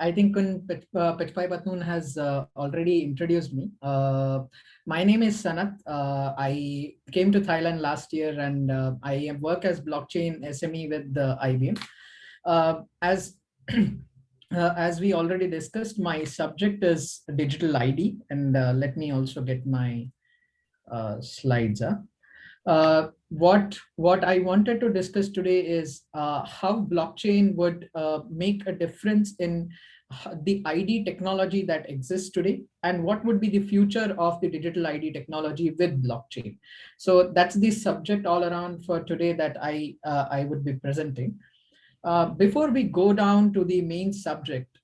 I think Pechpai Patnoon has already introduced me. My name is Sanat. I came to Thailand last year, and I work as blockchain SME with IBM. As as we already discussed, my subject is digital ID, and let me also get my slides up. What I wanted to discuss today is how blockchain would make a difference in the ID technology that exists today, and what would be the future of the digital ID technology with blockchain. So that's the subject all around for today that I would be presenting. Before we go down to the main subject,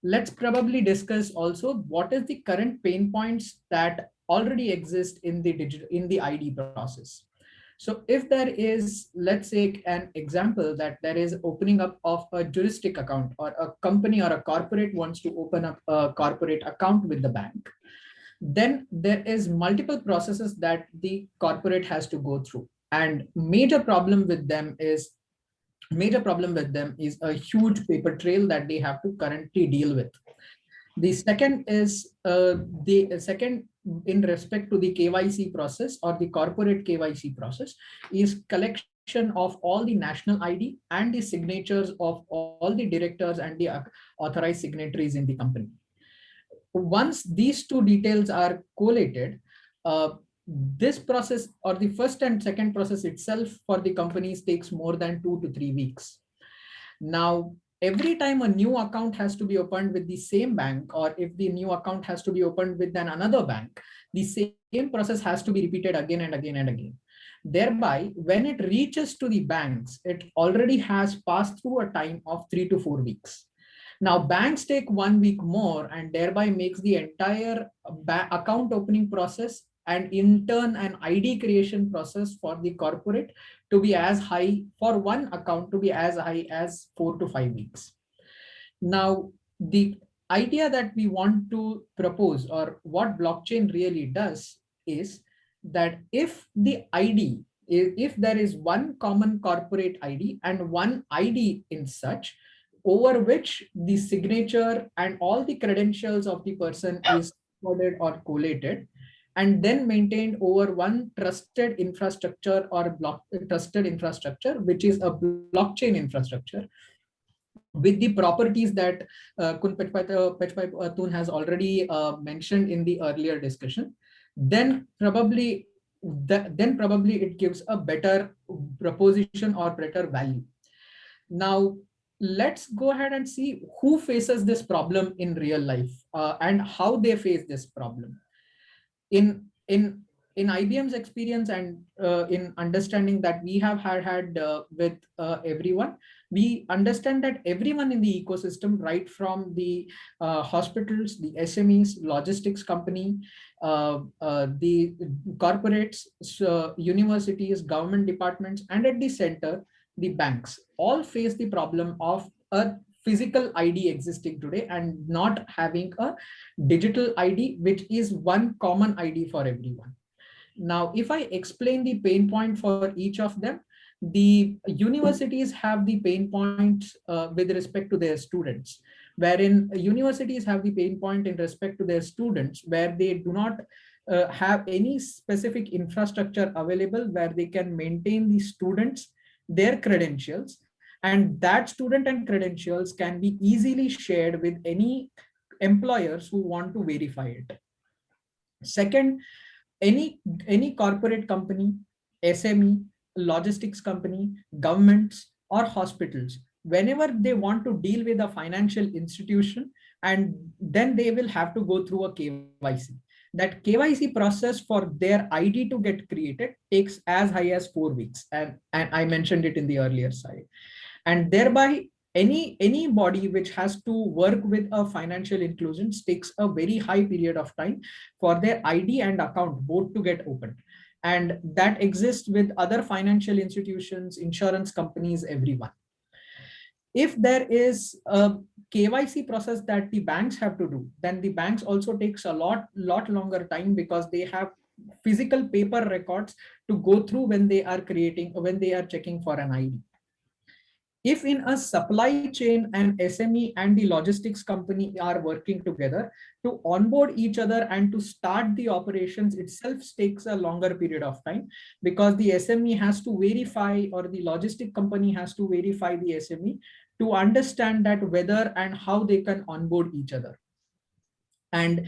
let's probably discuss also what is the current pain points that already exist in the ID process. So if there is, let's say an example that there is opening up of a juristic account, or a company or a corporate wants to open up a corporate account with the bank, then there is multiple processes that the corporate has to go through. And major problem with them is a huge paper trail that they have to currently deal with. The second is the second in respect to the KYC process, or the corporate KYC process, is collection of all the national ID and the signatures of all the directors and the authorized signatories in the company. Once these two details are collated, this process, or the first and second process itself, for the companies takes more than 2 to 3 weeks. Now, every time a new account has to be opened with the same bank, or if the new account has to be opened with another bank, the same process has to be repeated again and again and again. Thereby, when it reaches to the banks, it already has passed through a time of 3 to 4 weeks. Now, banks take 1 week more, and thereby makes the entire account opening process, and in turn an ID creation process for the corporate, to be as high, for one account to be as high as 4 to 5 weeks. Now, the idea that we want to propose, or what blockchain really does, is that if the ID, if there is one common corporate ID and one ID in such, over which the signature and all the credentials of the person is recorded or collated, and then maintained over one trusted infrastructure, or trusted infrastructure, which is a blockchain infrastructure, with the properties that Kun Pechpai has already mentioned in the earlier discussion, then probably it gives a better proposition or better value. Now, let's go ahead and see who faces this problem in real life, and how they face this problem. In IBM's experience, and in understanding that we have had with everyone, we understand that everyone in the ecosystem, right from the hospitals, the SMEs, logistics company, the corporates, universities, government departments, and at the center, the banks, all face the problem of a physical ID existing today and not having a digital ID, which is one common ID for everyone. Now, if I explain the pain point for each of them, the universities have the pain points with respect to their students, wherein universities have the pain point in respect to their students, where they do not have any specific infrastructure available where they can maintain the students, their credentials, and that student and credentials can be easily shared with any employers who want to verify it. Second, any corporate company, SME, logistics company, governments, or hospitals, whenever they want to deal with a financial institution, and then they will have to go through a KYC. That KYC process for their ID to get created takes as high as 4 weeks, and I mentioned it in the earlier slide. And thereby, anybody which has to work with a financial inclusions takes a very high period of time for their ID and account both to get opened. And that exists with other financial institutions, insurance companies, everyone. If there is a KYC process that the banks have to do, then the banks also takes a lot longer time, because they have physical paper records to go through when they are checking for an ID. If in a supply chain, an SME and the logistics company are working together, to onboard each other and to start the operations itself takes a longer period of time, because the SME has to verify, or the logistic company has to verify the SME to understand that whether and how they can onboard each other. And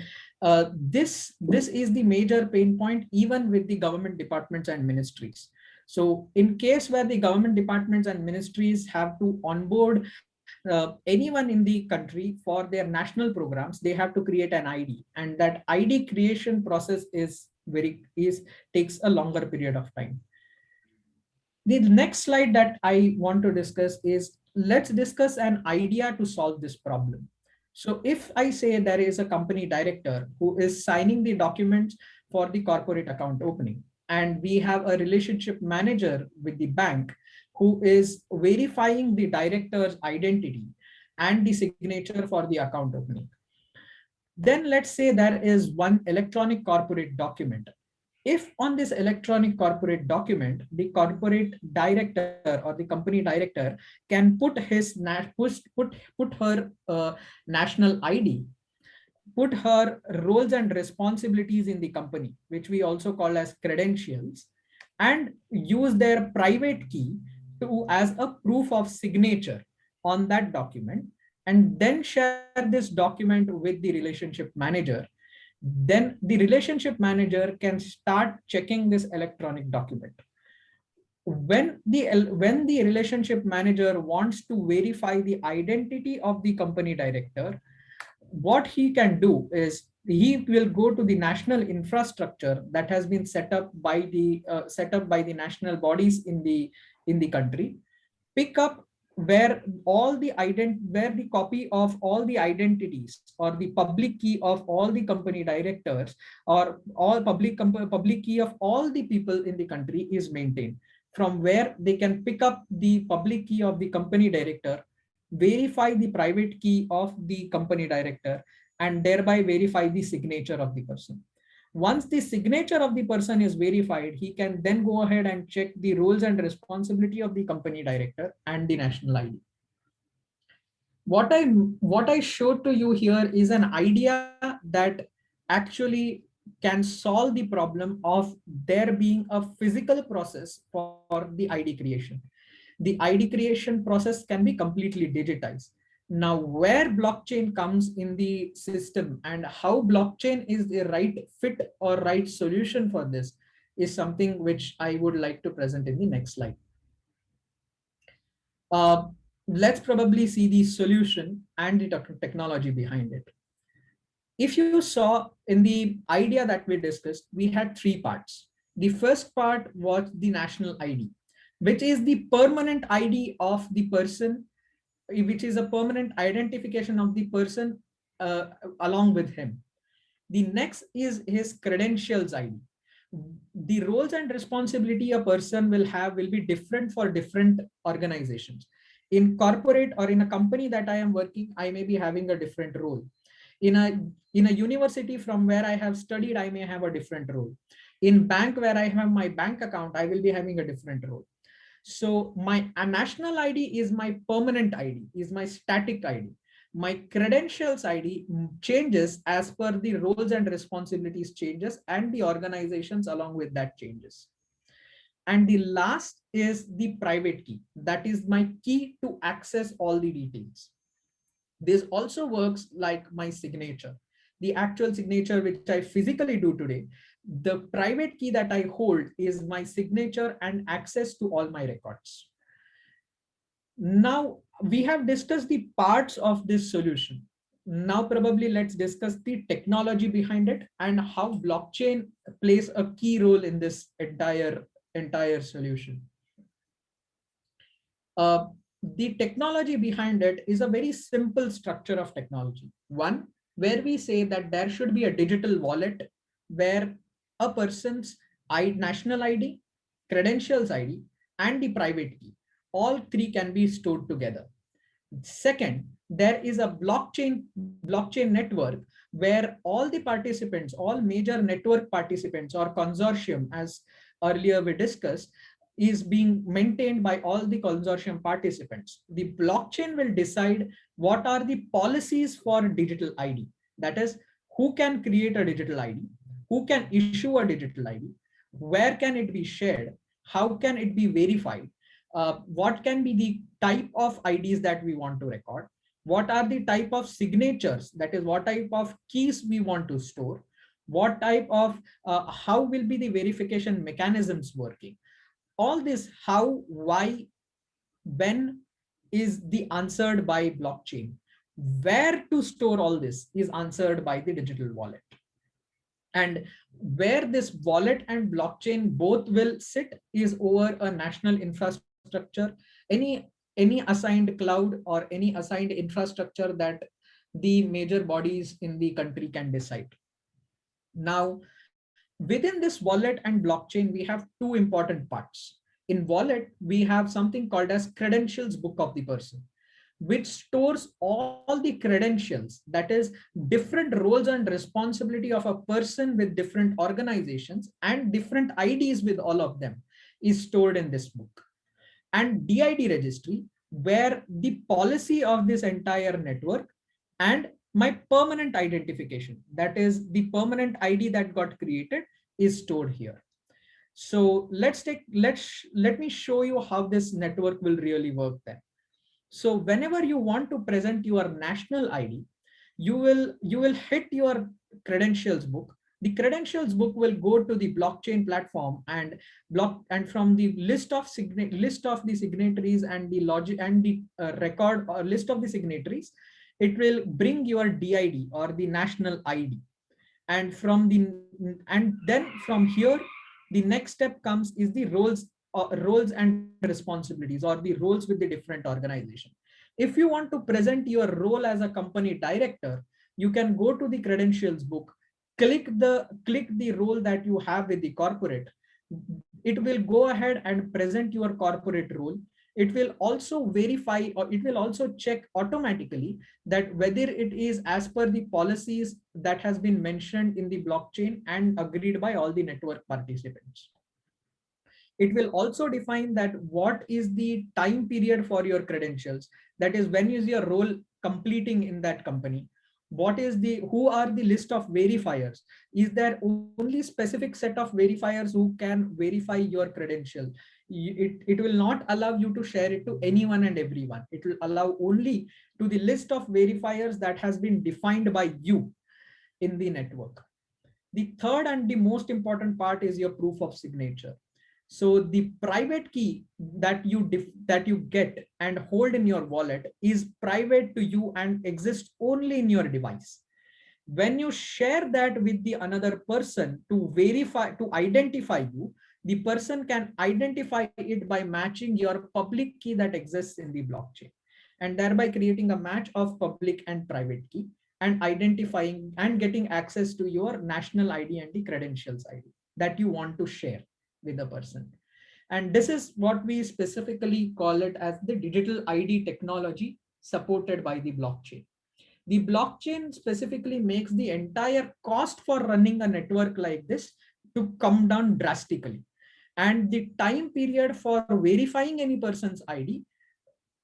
this is the major pain point even with the government departments and ministries. So in case where the government departments and ministries have to onboard anyone in the country for their national programs, they have to create an ID, and that ID creation process takes a longer period of time. The next slide that I want to discuss is, let's discuss an idea to solve this problem. So if I say there is a company director who is signing the documents for the corporate account opening, and we have a relationship manager with the bank who is verifying the director's identity and the signature for the account opening. Then let's say there is one electronic corporate document. If on this electronic corporate document, the corporate director or the company director can put her national ID, put her roles and responsibilities in the company, which we also call as credentials, and use their private key to as a proof of signature on that document, and then share this document with the relationship manager, then the relationship manager can start checking this electronic document. When the relationship manager wants to verify the identity of the company director, what he can do is he will go to the national infrastructure that has been set up by the national bodies in the country, pick up where the copy of all the identities or the public key of all the company directors, or all public key of all the people in the country is maintained, from where they can pick up the public key of the company director, verify the private key of the company director, and thereby verify the signature of the person. Once the signature of the person is verified, he can then go ahead and check the roles and responsibility of the company director and the national ID. What I showed to you here is an idea that actually can solve the problem of there being a physical process for the ID creation. The ID creation process can be completely digitized. Now, where blockchain comes in the system and how blockchain is the right fit or right solution for this is something which I would like to present in the next slide. Uh, let's probably see the solution and the technology behind it. If you saw in the idea that we discussed, we had three parts. The first part was the national ID, which is the permanent ID of the person, which is a permanent identification of the person along with him. The next is his credentials ID. The roles and responsibility a person will have will be different for different organizations. In corporate or in a company that I am working, I may be having a different role. In a university from where I have studied, I may have a different role. In bank where I have my bank account, I will be having a different role. So my national ID is my permanent ID, is my static ID. My credentials ID changes as per the roles and responsibilities changes and the organizations along with that changes. And the last is the private key. That is my key to access all the details. This also works like my signature, the actual signature which I physically do today. The private key that I hold is my signature and access to all my records. Now we have discussed the parts of this solution. Now probably let's discuss the technology behind it and how blockchain plays a key role in this entire solution. The technology behind it is a very simple structure of technology. One, where we say that there should be a digital wallet where a person's national ID, credentials ID, and the private key, all three can be stored together. Second, there is a blockchain network where all the participants, all major network participants or consortium, as earlier we discussed, is being maintained by all the consortium participants. The blockchain will decide what are the policies for digital ID. That is, who can create a digital ID, who can issue a digital ID, where can it be shared, how can it be verified, what can be the type of IDs that we want to record, what are the type of signatures, that is what type of keys we want to store, what type of how will be the verification mechanisms working. All this how, why, when is the answered by blockchain. Where to store all this is answered by the digital wallet. And where this wallet and blockchain both will sit is over a national infrastructure, any assigned cloud or any assigned infrastructure that the major bodies in the country can decide. Now, within this wallet and blockchain, we have two important parts. In wallet, we have something called as credentials book of the person, which stores all the credentials, that is different roles and responsibility of a person with different organizations and different IDs with all of them is stored in this book. And DID registry, where the policy of this entire network and my permanent identification, that is the permanent ID that got created, is stored here. So let me show you how this network will really work then. So whenever you want to present your national ID, you will hit your credentials book. The credentials book will go to the blockchain platform and from the list of the signatories and the logic and the record or list of the signatories, it will bring your DID or the national ID. And then from here, the next step comes is the roles and responsibilities or the roles with the different organization. If you want to present your role as a company director, you can go to the credentials book, click the role that you have with the corporate. It will go ahead and present your corporate role. It will also verify, or it will also check automatically that whether it is as per the policies that has been mentioned in the blockchain and agreed by all the network participants. It will also define that what is the time period for your credentials. That is, when is your role completing in that company? Who are the list of verifiers? Is there only specific set of verifiers who can verify your credential? It will not allow you to share it to anyone and everyone. It will allow only to the list of verifiers that has been defined by you in the network. The third and the most important part is your proof of signature. So the private key that you get and hold in your wallet is private to you and exists only in your device. When you share that with the another person to identify you, the person can identify it by matching your public key that exists in the blockchain, and thereby creating a match of public and private key and identifying and getting access to your national ID and the credentials ID that you want to share with the person. And this is what we specifically call it as the digital ID technology supported by the blockchain. The blockchain specifically makes the entire cost for running a network like this to come down drastically. And the time period for verifying any person's ID,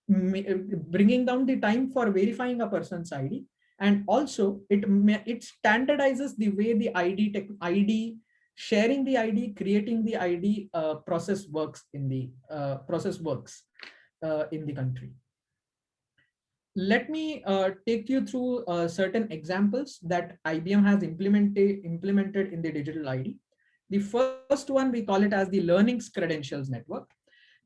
bringing down the time for verifying a person's ID, and also it standardizes the way the ID sharing the ID, creating the ID process works in the country. Let me take you through certain examples that IBM has implemented in the digital ID. The first one, we call it as the Learnings Credentials Network.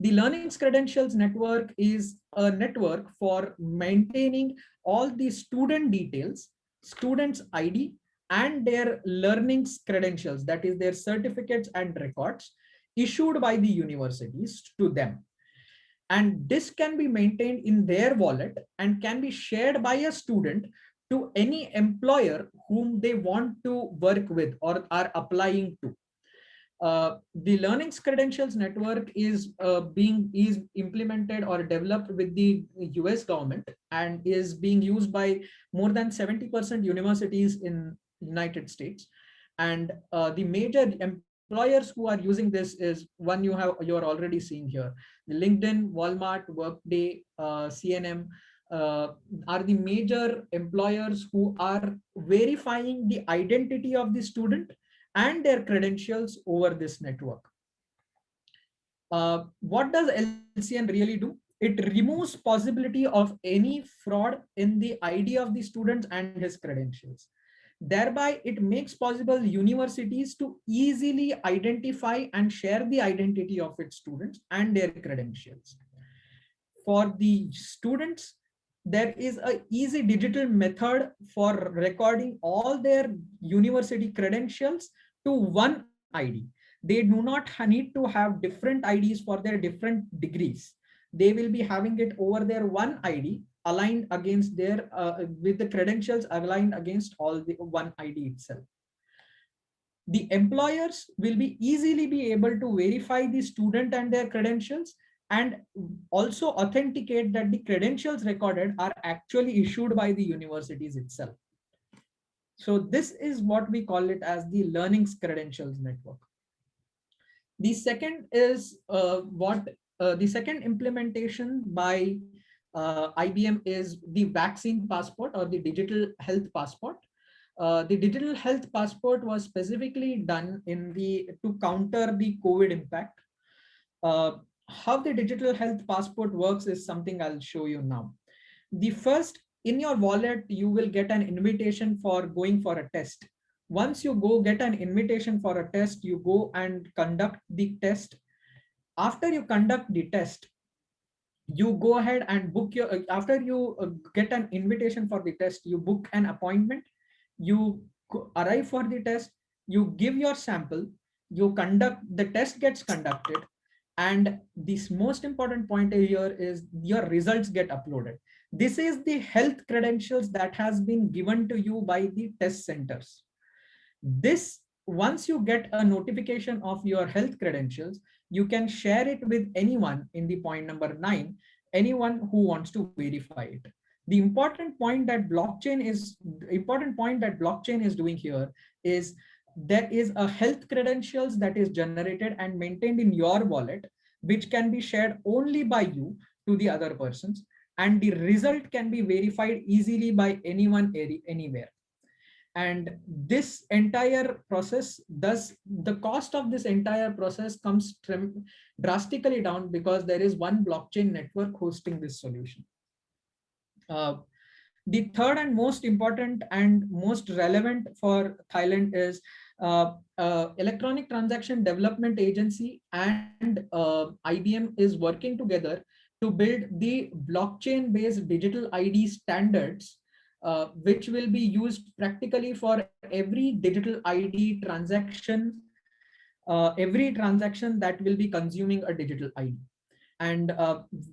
The Learnings Credentials Network is a network for maintaining all the student details, students' ID, and their learnings credentials, that is their certificates and records issued by the universities to them. And this can be maintained in their wallet and can be shared by a student to any employer whom they want to work with or are applying to. The Learnings Credentials Network is implemented or developed with the US government and is being used by more than 70% universities in United States. And the major employers who are using this is one you are already seeing here. The LinkedIn, Walmart, Workday, CNM are the major employers who are verifying the identity of the student and their credentials over this network. What does LCN really do? It removes possibility of any fraud in the ID of the students and his credentials. Thereby, it makes possible universities to easily identify and share the identity of its students and their credentials. For the students, there is a easy digital method for recording all their university credentials to one ID. They do not need to have different IDs for their different degrees. They will be having it over their one ID aligned against their with the credentials aligned against all the one ID itself. The employers will be easily be able to verify the student and their credentials and also authenticate that the credentials recorded are actually issued by the universities itself. So this is what we call it as the learning's credentials network. The second is the second implementation by IBM is the vaccine passport or the digital health passport. The digital health passport was specifically done to counter the COVID impact. How the digital health passport works is something I'll show you now. The first, in your wallet, you will get an invitation for going for a test. Once you go get an invitation for a test, you go and conduct the test. After you conduct the test, you go ahead and book your, after you get an invitation for the test, you book an appointment, you arrive for the test, you give your sample, you conduct, the test gets conducted, and this most important point here is your results get uploaded. This is the health credentials that has been given to you by the test centers. This, once you get a notification of your health credentials, you can share it with anyone in the point number 9, anyone who wants to verify it. The important point that blockchain is doing here is there is a health credentials that is generated and maintained in your wallet, which can be shared only by you to the other persons, and the result can be verified easily by anyone anywhere. And this entire process does, the cost of this entire process comes drastically down because there is one blockchain network hosting this solution. The third and most important and most relevant for Thailand is Electronic Transaction Development Agency and IBM is working together to build the blockchain-based digital ID standards, which will be used practically for every digital ID transaction, every transaction that will be consuming a digital ID. And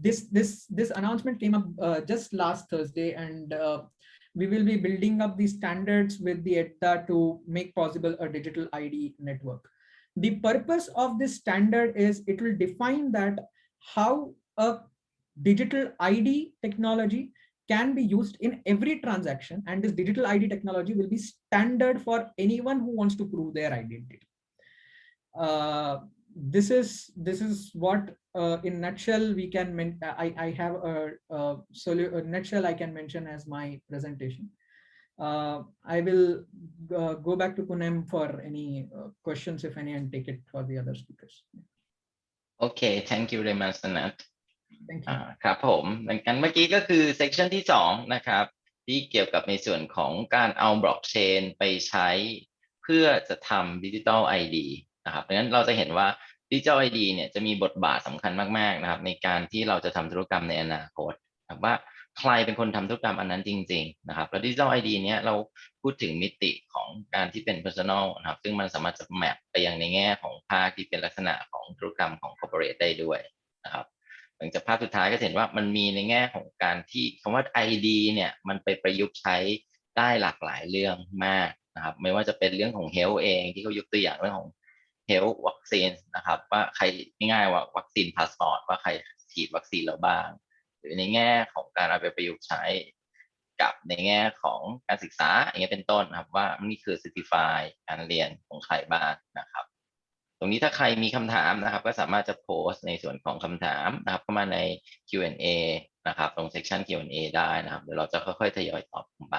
this announcement came up just last Thursday, and we will be building up the standards with the EDDA to make possible a digital ID network. The purpose of this standard is it will define that how a digital ID technology can be used in every transaction, and this digital ID technology will be standard for anyone who wants to prove their identity. This is what in nutshell we can I have a nutshell I can mention as my presentation. I will go back to Punem for any questions, if any, and take it for the other speakers. Okay, thank you very much, Sanat. Thank you. ครับผมงั้นเมื่อกี้ก็คือเซกชันที่2นะครับที่เกี่ยวกับในส่วนของการเอาบล็อกเชนไปใช้เพื่อจะทำดิจิทัล ID นะครับดังนั้นเราจะเห็นว่าดิจิทัล ID เนี่ยจะมีบทบาทสำคัญมากๆนะครับในการที่เราจะทำธุรกรรมในอนาคตนะครับว่าใครเป็นคนทำธุรกรรมอันนั้นจริงๆนะครับแล้วดิจิทัล ID เนี้ยเราพูดถึงมิติของการที่เป็น personal นะครับซึ่งมันสามารถจะแมปไปยังในแง่ของภาคที่เป็นลักษณะของธุรกรรมของ corporate ได้ด้วยนะครับหลังจากภาพสุดท้ายก็เห็นว่ามันมีในแง่ของการที่คำว่า ID เนี่ยมันไปประยุกต์ใช้ได้หลากหลายเรื่องมากนะครับไม่ว่าจะเป็นเรื่องของ health เองที่เขายกตัวอย่างเรื่องของ health วัคซีนนะครับว่าใครง่ายๆว่าวัคซีนพาสปอร์ตว่าใครฉีดวัคซีนแล้วบ้างหรือในแง่ของการเอาไปประยุกต์ใช้กับในแง่ของการศึกษาอย่างเงี้ยเป็นต้นนะครับว่านี่คือ certify การเรียนของใครบ้างนะครับ รงนี้ถ้าใครมีคำถามนะครับก็สามารถจะโพสต์ในส่วนของคำถามนะครับเข้ามาใน Q&A นะครับตรง section Q&A ได้นะครับเดี๋ยวเราจะค่อยๆทยอยตอบลงไป